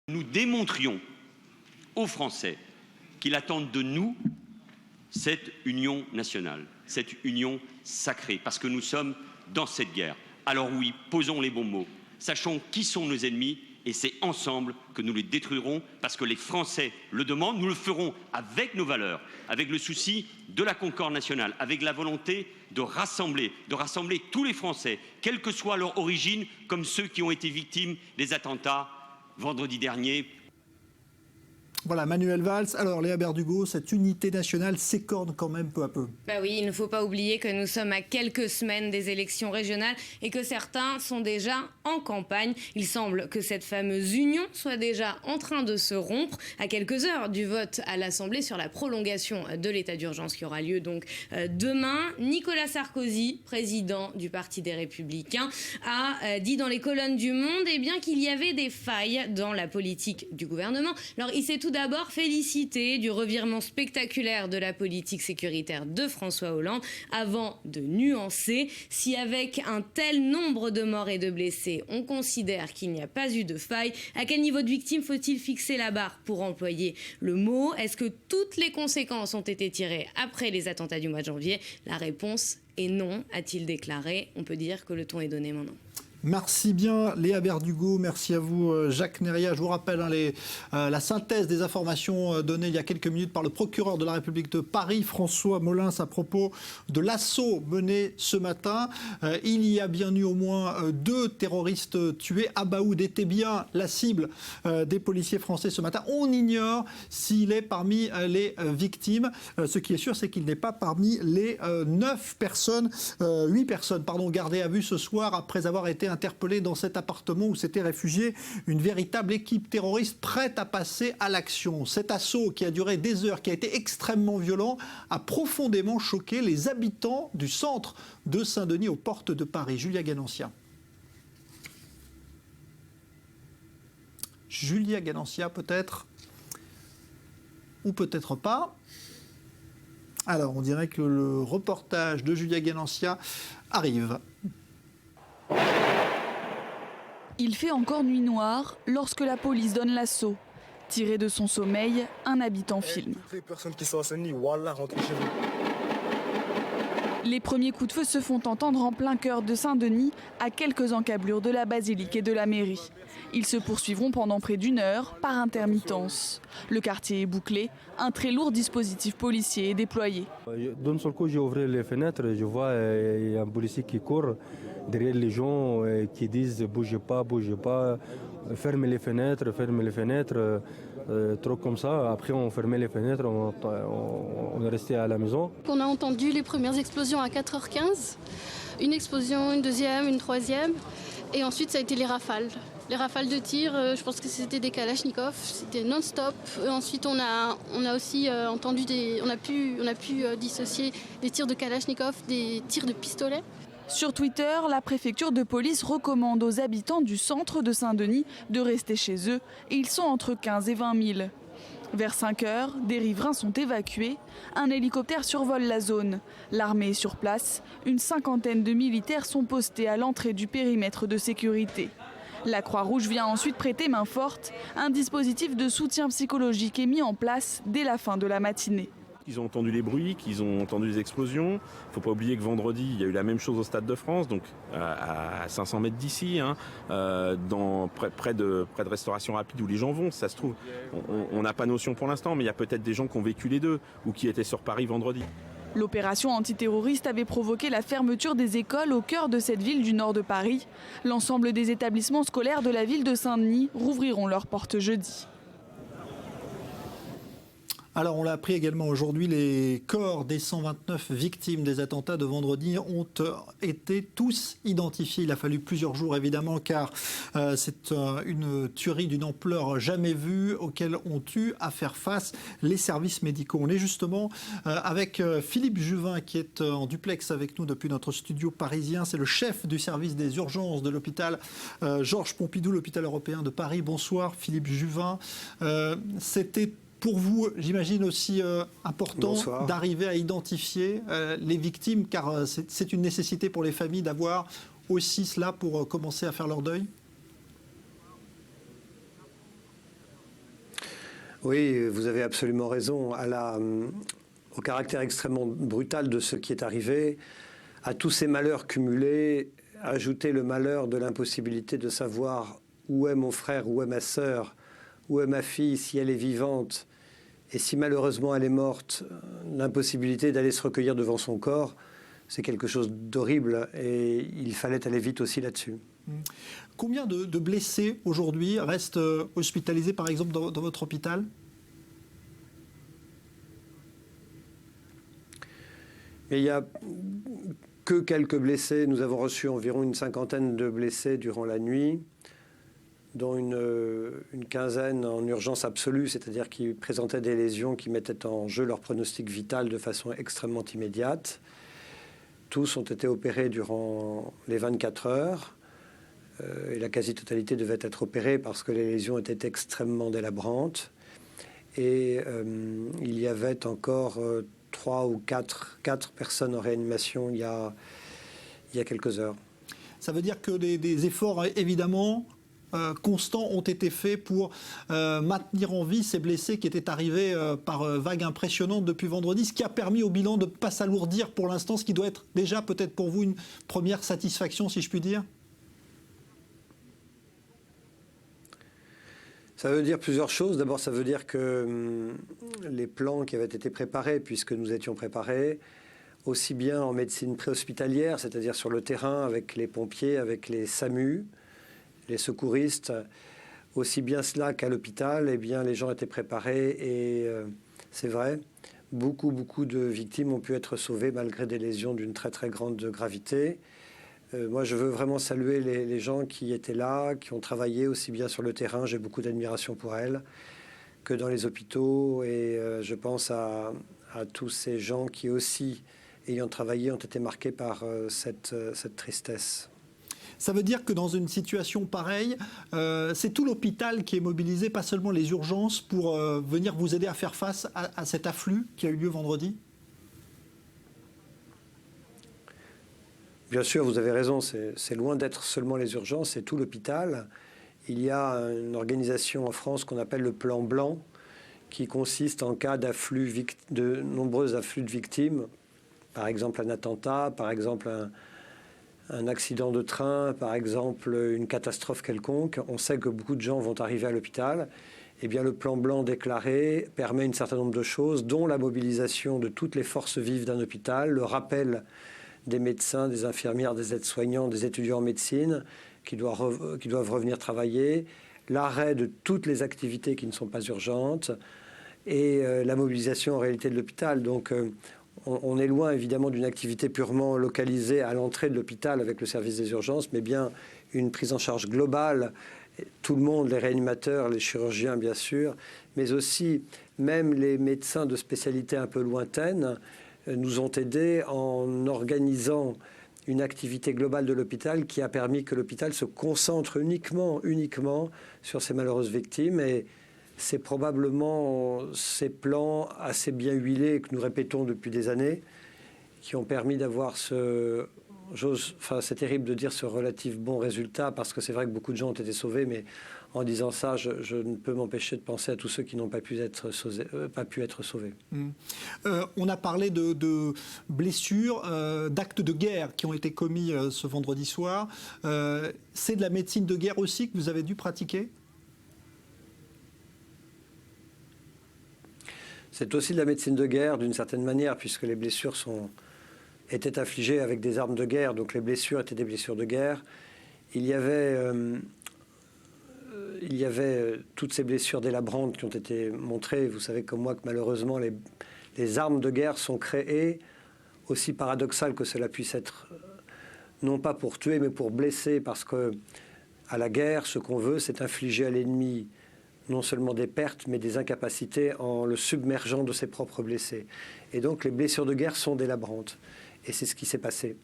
Nous démontrions aux Français qu'ils attendent de nous cette union nationale, cette union sacrée, parce que nous sommes dans cette guerre. Alors oui, posons les bons mots, sachons qui sont nos ennemis et c'est ensemble que nous les détruirons parce que les Français le demandent. Nous le ferons avec nos valeurs, avec le souci de la concorde nationale, avec la volonté de rassembler tous les Français, quelle que soit leur origine, comme ceux qui ont été victimes des attentats vendredi dernier. Voilà, Manuel Valls. Alors, Léa Berdugo, cette unité nationale s'écorne quand même peu à peu. Bah oui, il ne faut pas oublier que nous sommes à quelques semaines des élections régionales et que certains sont déjà en campagne. Il semble que cette fameuse union soit déjà en train de se rompre à quelques heures du vote à l'Assemblée sur la prolongation de l'état d'urgence qui aura lieu donc demain. Nicolas Sarkozy, président du Parti des Républicains, a dit dans les colonnes du Monde qu'il y avait des failles dans la politique du gouvernement. Alors, il s'est tout d'abord félicité du revirement spectaculaire de la politique sécuritaire de François Hollande avant de nuancer. Si avec un tel nombre de morts et de blessés, on considère qu'il n'y a pas eu de faille, à quel niveau de victime faut-il fixer la barre pour employer le mot? Est-ce que toutes les conséquences ont été tirées après les attentats du mois de janvier? La réponse est non, a-t-il déclaré. On peut dire que le ton est donné maintenant. Merci bien Léa Berdugo, merci à vous Jacques Neria. Je vous rappelle la synthèse des informations données il y a quelques minutes par le procureur de la République de Paris, François Molins, à propos de l'assaut mené ce matin. Il y a bien eu au moins 2 terroristes tués. Abaoud était bien la cible des policiers français ce matin. On ignore s'il est parmi les victimes. Ce qui est sûr, c'est qu'il n'est pas parmi les 8 personnes gardées à vue ce soir après avoir été interpellé dans cet appartement où s'était réfugiée une véritable équipe terroriste prête à passer à l'action. Cet assaut qui a duré des heures, qui a été extrêmement violent, a profondément choqué les habitants du centre de Saint-Denis aux portes de Paris. Julia Ganancia. Julia Ganancia peut-être, ou peut-être pas. Alors on dirait que le reportage de Julia Ganancia arrive. Il fait encore nuit noire lorsque la police donne l'assaut. Tiré de son sommeil, un habitant filme. Les personnes qui sont assainies, voilà, rentrez chez vous. Les premiers coups de feu se font entendre en plein cœur de Saint-Denis, à quelques encablures de la basilique et de la mairie. Ils se poursuivront pendant près d'1 heure par intermittence. Le quartier est bouclé, un très lourd dispositif policier est déployé. D'un seul coup, j'ai ouvert les fenêtres, je vois il y a un policier qui court derrière les gens qui disent « bougez pas, fermez les fenêtres ». Trop comme ça. Après, on fermait les fenêtres, on est resté à la maison. On a entendu les premières explosions à 4h15. Une explosion, une deuxième, une troisième. Et ensuite, ça a été les rafales. Les rafales de tir, je pense que c'était des Kalachnikov, c'était non-stop. Ensuite, on a aussi entendu on a pu dissocier des tirs de Kalachnikov des tirs de pistolet. Sur Twitter, la préfecture de police recommande aux habitants du centre de Saint-Denis de rester chez eux. Et ils sont entre 15 et 20 000. Vers 5 heures, des riverains sont évacués. Un hélicoptère survole la zone. L'armée est sur place. Une 50aine de militaires sont postés à l'entrée du périmètre de sécurité. La Croix-Rouge vient ensuite prêter main forte. Un dispositif de soutien psychologique est mis en place dès la fin de la matinée. Ils ont entendu les bruits, qu'ils ont entendu les explosions. Il ne faut pas oublier que vendredi, il y a eu la même chose au Stade de France, donc à 500 mètres d'ici, près de Restauration Rapide où les gens vont. Ça se trouve, on n'a pas notion pour l'instant, mais il y a peut-être des gens qui ont vécu les deux ou qui étaient sur Paris vendredi. L'opération antiterroriste avait provoqué la fermeture des écoles au cœur de cette ville du nord de Paris. L'ensemble des établissements scolaires de la ville de Saint-Denis rouvriront leurs portes jeudi. Alors, on l'a appris également aujourd'hui, les corps des 129 victimes des attentats de vendredi ont été tous identifiés. Il a fallu plusieurs jours, évidemment, car c'est une tuerie d'une ampleur jamais vue auquel ont eu à faire face les services médicaux. On est justement avec Philippe Juvin, qui est en duplex avec nous depuis notre studio parisien. C'est le chef du service des urgences de l'hôpital Georges Pompidou, l'hôpital européen de Paris. Bonsoir, Philippe Juvin. C'était pour vous, j'imagine aussi important d'arriver à identifier les victimes, car c'est une nécessité pour les familles d'avoir aussi cela pour commencer à faire leur deuil. Oui, vous avez absolument raison. Au caractère extrêmement brutal de ce qui est arrivé, à tous ces malheurs cumulés, ajouter le malheur de l'impossibilité de savoir où est mon frère, où est ma sœur, où est ma fille, si elle est vivante, et si malheureusement elle est morte, l'impossibilité d'aller se recueillir devant son corps, c'est quelque chose d'horrible et il fallait aller vite aussi là-dessus. Combien de blessés aujourd'hui restent hospitalisés par exemple dans votre hôpital ? Il n'y a que quelques blessés. Nous avons reçu environ une cinquantaine de blessés durant la nuit, dont une quinzaine en urgence absolue, c'est-à-dire qui présentaient des lésions qui mettaient en jeu leur pronostic vital de façon extrêmement immédiate. Tous ont été opérés durant les 24 heures et la quasi-totalité devait être opérée parce que les lésions étaient extrêmement délabrantes. Et il y avait encore 3 ou 4 personnes en réanimation il y a quelques heures. Ça veut dire que des efforts évidemment constants ont été faits pour maintenir en vie ces blessés qui étaient arrivés par vagues impressionnantes depuis vendredi, ce qui a permis au bilan de ne pas s'alourdir pour l'instant, ce qui doit être déjà peut-être pour vous une première satisfaction, si je puis dire. Ça veut dire plusieurs choses. D'abord, ça veut dire que les plans qui avaient été préparés, puisque nous étions préparés, aussi bien en médecine préhospitalière, c'est-à-dire sur le terrain avec les pompiers, avec les SAMU, les secouristes, aussi bien cela qu'à l'hôpital, eh bien, les gens étaient préparés et c'est vrai, beaucoup de victimes ont pu être sauvées malgré des lésions d'une très très grande gravité. Moi, je veux vraiment saluer les gens qui étaient là, qui ont travaillé aussi bien sur le terrain, j'ai beaucoup d'admiration pour elles, que dans les hôpitaux et je pense à tous ces gens qui aussi, ayant travaillé, ont été marqués par cette tristesse. Ça veut dire que dans une situation pareille, c'est tout l'hôpital qui est mobilisé, pas seulement les urgences, pour venir vous aider à faire face à cet afflux qui a eu lieu vendredi ? Bien sûr, vous avez raison, c'est loin d'être seulement les urgences, c'est tout l'hôpital. Il y a une organisation en France qu'on appelle le plan blanc, qui consiste en cas de nombreux afflux de victimes, par exemple un attentat, par exemple un accident de train, par exemple une catastrophe quelconque. On sait que beaucoup de gens vont arriver à l'hôpital. Eh bien, le plan blanc déclaré permet un certain nombre de choses, dont la mobilisation de toutes les forces vives d'un hôpital, le rappel des médecins, des infirmières, des aides-soignants, des étudiants en médecine qui doivent revenir travailler, l'arrêt de toutes les activités qui ne sont pas urgentes et la mobilisation en réalité de l'hôpital. Donc on est loin évidemment d'une activité purement localisée à l'entrée de l'hôpital avec le service des urgences, mais bien une prise en charge globale, tout le monde, les réanimateurs, les chirurgiens bien sûr, mais aussi même les médecins de spécialités un peu lointaines nous ont aidés en organisant une activité globale de l'hôpital qui a permis que l'hôpital se concentre uniquement sur ces malheureuses victimes. Et c'est probablement ces plans assez bien huilés que nous répétons depuis des années qui ont permis d'avoir c'est terrible de dire ce relatif bon résultat parce que c'est vrai que beaucoup de gens ont été sauvés, mais en disant ça, je ne peux m'empêcher de penser à tous ceux qui n'ont pas pu être sauvés. On a parlé de blessures, d'actes de guerre qui ont été commis ce vendredi soir. C'est de la médecine de guerre aussi que vous avez dû pratiquer ? C'est aussi de la médecine de guerre d'une certaine manière, puisque les blessures étaient infligées avec des armes de guerre, donc les blessures étaient des blessures de guerre. Il y avait toutes ces blessures délabrantes qui ont été montrées. Vous savez comme moi que malheureusement les armes de guerre sont créées, aussi paradoxal que cela puisse être, non pas pour tuer mais pour blesser, parce que à la guerre, ce qu'on veut, c'est infliger à l'ennemi non seulement des pertes, mais des incapacités en le submergeant de ses propres blessés. Et donc les blessures de guerre sont délabrantes. Et c'est ce qui s'est passé.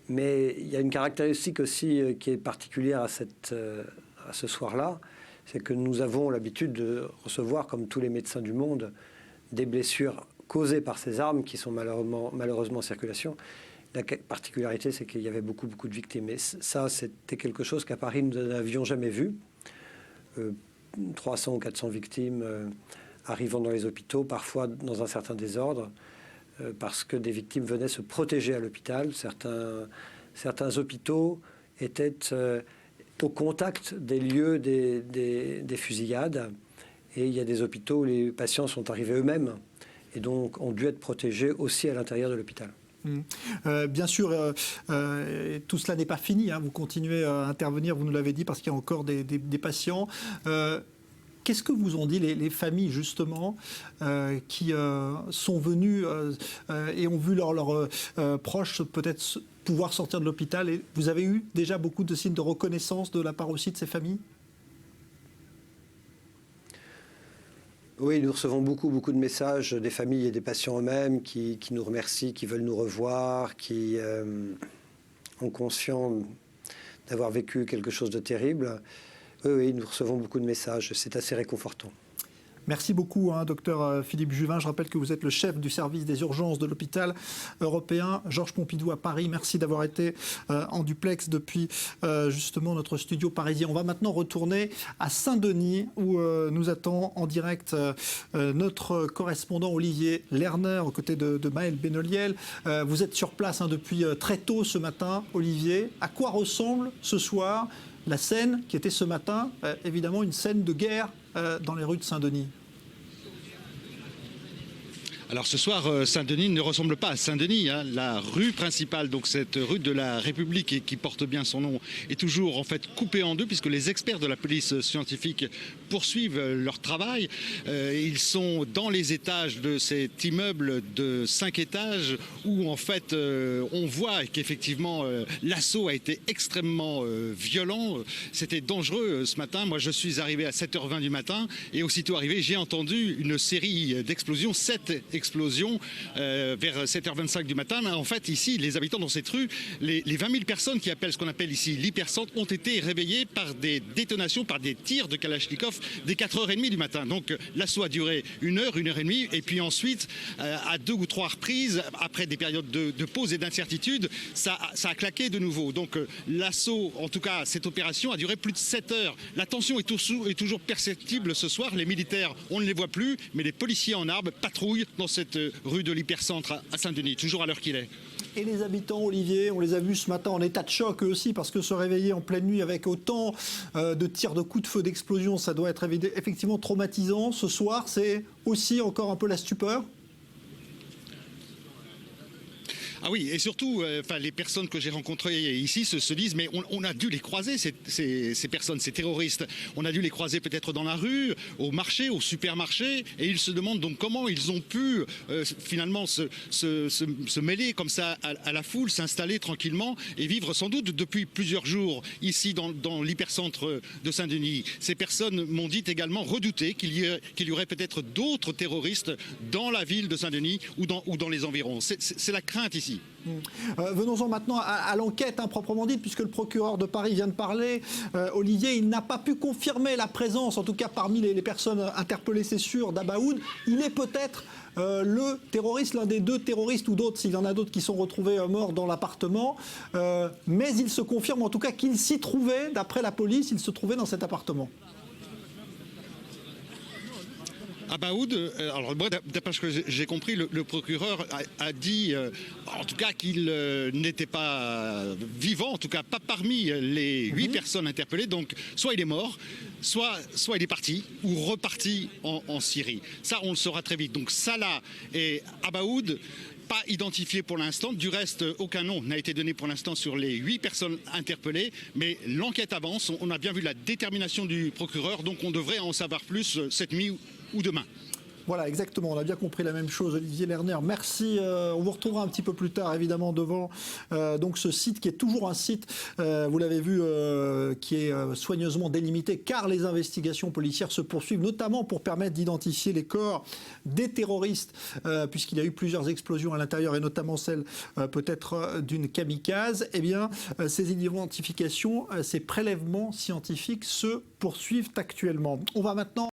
Mais il y a une caractéristique aussi qui est particulière à ce soir-là, c'est que nous avons l'habitude de recevoir, comme tous les médecins du monde, des blessures causées par ces armes qui sont malheureusement en circulation. La particularité, c'est qu'il y avait beaucoup de victimes. Et ça, c'était quelque chose qu'à Paris, nous n'avions jamais vu. 300 ou 400 victimes arrivant dans les hôpitaux, parfois dans un certain désordre, parce que des victimes venaient se protéger à l'hôpital. Certains hôpitaux étaient au contact des lieux des fusillades, et il y a des hôpitaux où les patients sont arrivés eux-mêmes et donc ont dû être protégés aussi à l'intérieur de l'hôpital. Bien sûr, tout cela n'est pas fini, hein. Vous continuez à intervenir, vous nous l'avez dit, parce qu'il y a encore des patients. Qu'est-ce que vous ont dit les familles, justement, qui sont venues et ont vu leurs proches peut-être pouvoir sortir de l'hôpital? Et vous avez eu déjà beaucoup de signes de reconnaissance de la part aussi de ces familles? Oui, nous recevons beaucoup de messages des familles et des patients eux-mêmes qui nous remercient, qui veulent nous revoir, qui ont conscience d'avoir vécu quelque chose de terrible. Oui, nous recevons beaucoup de messages. C'est assez réconfortant. Merci beaucoup, docteur Philippe Juvin. Je rappelle que vous êtes le chef du service des urgences de l'hôpital européen Georges Pompidou à Paris. Merci d'avoir été en duplex depuis justement notre studio parisien. On va maintenant retourner à Saint-Denis où nous attend en direct notre correspondant Olivier Lerner aux côtés de Maëlle Benoliel. Vous êtes sur place depuis très tôt ce matin, Olivier. À quoi ressemble ce soir la scène qui était ce matin, évidemment une scène de guerre dans les rues de Saint-Denis? Alors ce soir, Saint-Denis ne ressemble pas à Saint-Denis. La rue principale, donc cette rue de la République et qui porte bien son nom, est toujours en fait coupée en deux puisque les experts de la police scientifique poursuivent leur travail. Ils sont dans les étages de cet immeuble de 5 étages où en fait on voit qu'effectivement l'assaut a été extrêmement violent. C'était dangereux ce matin. Moi je suis arrivé à 7h20 du matin et aussitôt arrivé j'ai entendu une série d'explosions, 7 explosions vers 7h25 du matin. Mais en fait, ici, les habitants dans cette rue, les 20 000 personnes qui appellent ce qu'on appelle ici l'hypercentre ont été réveillées par des détonations, par des tirs de Kalachnikov dès 4h30 du matin. Donc l'assaut a duré 1 heure, 1 heure et demie. Et puis ensuite, à 2 ou 3 reprises, après des périodes de pause et d'incertitude, ça a claqué de nouveau. Donc l'assaut, en tout cas cette opération, a duré plus de 7 heures. La tension est toujours perceptible ce soir. Les militaires, on ne les voit plus, mais les policiers en armes patrouillent dans cette rue de l'hypercentre à Saint-Denis, toujours à l'heure qu'il est. Et les habitants, Olivier, on les a vus ce matin en état de choc eux aussi, parce que se réveiller en pleine nuit avec autant de tirs, de coups de feu, d'explosions, ça doit être effectivement traumatisant. Ce soir, c'est aussi encore un peu la stupeur? Ah oui, et surtout, les personnes que j'ai rencontrées ici se disent, mais on a dû les croiser, ces personnes, ces terroristes. On a dû les croiser peut-être dans la rue, au marché, au supermarché, et ils se demandent donc comment ils ont pu finalement se mêler comme ça à la foule, s'installer tranquillement et vivre sans doute depuis plusieurs jours ici dans l'hypercentre de Saint-Denis. Ces personnes m'ont dit également redouter qu'il y aurait peut-être d'autres terroristes dans la ville de Saint-Denis ou dans les environs. C'est la crainte ici. Venons-en maintenant à l'enquête proprement dite, puisque le procureur de Paris vient de parler. Olivier, il n'a pas pu confirmer la présence, en tout cas parmi les personnes interpellées, c'est sûr, d'Abaoud. Il est peut-être le terroriste, l'un des 2 terroristes ou d'autres, s'il y en a d'autres qui sont retrouvés morts dans l'appartement. Mais il se confirme en tout cas qu'il s'y trouvait, d'après la police, il se trouvait dans cet appartement. Abaoud, alors moi, d'après ce que j'ai compris, le procureur a dit en tout cas qu'il n'était pas vivant, en tout cas pas parmi les 8 personnes interpellées. Donc soit il est mort, soit il est parti ou reparti en Syrie. Ça, on le saura très vite. Donc Salah et Abaoud, pas identifiés pour l'instant. Du reste, aucun nom n'a été donné pour l'instant sur les 8 personnes interpellées. Mais l'enquête avance. On a bien vu la détermination du procureur. Donc on devrait en savoir plus cette nuit ou demain. Voilà, exactement. On a bien compris la même chose, Olivier Lerner. Merci. On vous retrouvera un petit peu plus tard, évidemment, devant donc ce site qui est toujours un site, vous l'avez vu, qui est soigneusement délimité, car les investigations policières se poursuivent, notamment pour permettre d'identifier les corps des terroristes, puisqu'il y a eu plusieurs explosions à l'intérieur, et notamment celle peut-être d'une kamikaze. Eh bien, ces identifications, ces prélèvements scientifiques se poursuivent actuellement. On va maintenant